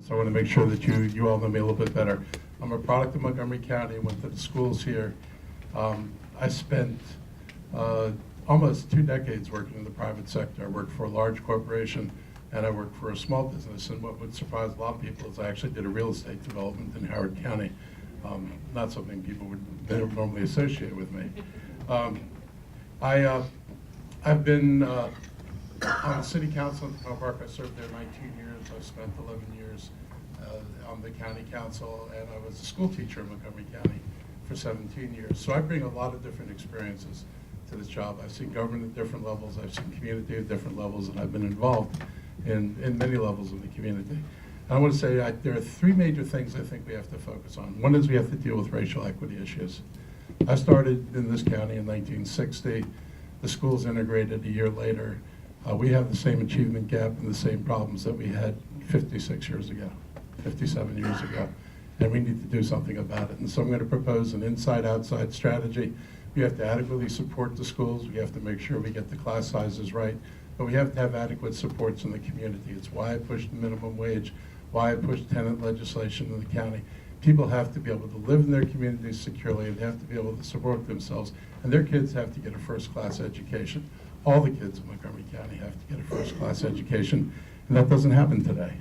So I want to make sure that you all know me a little bit better. I'm a product of Montgomery County, went to the schools here. I spent almost 2 decades working in the private sector. I worked for a large corporation and I worked for a small business. And what would surprise a lot of people is I actually did a real estate development in Howard County. Not something people would normally associate with me. I've been on the city council in Menlo Park. I served there 19 years. I spent 11 years on the county council, and I was a school teacher in Montgomery County for 17 years. So I bring a lot of different experiences to this job. I've seen government at different levels. I've seen community at different levels, and I've been involved in many levels of the community. And I want to say there are 3 major things I think we have to focus on. One is we have to deal with racial equity issues. I started in this county in 1960. The schools integrated a year later. We have the same achievement gap and the same problems that we had 56 years ago, 57 years ago, and we need to do something about it. And so I'm going to propose an inside-outside strategy. We have to adequately support the schools. We have to make sure we get the class sizes right, but we have to have adequate supports in the community. It's why I pushed the minimum wage, why I pushed tenant legislation in the county. People have to be able to live in their communities securely, and they have to be able to support themselves, and their kids have to get a first-class education. All the kids in Montgomery County have to get a first-class education, and that doesn't happen today.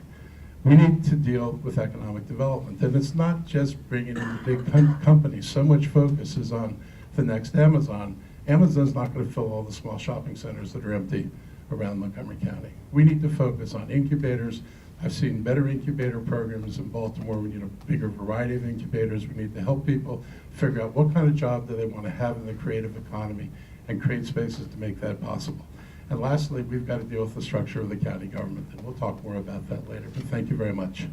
We need to deal with economic development, and it's not just bringing in the big companies. So much focus is on the next Amazon. Amazon's not going to fill all the small shopping centers that are empty around Montgomery County. We need to focus on incubators. I've seen better incubator programs in Baltimore. We need a bigger variety of incubators. We need to help people figure out what kind of job do they want to have in the creative economy and create spaces to make that possible. And lastly, we've got to deal with the structure of the county government, and we'll talk more about that later. But thank you very much.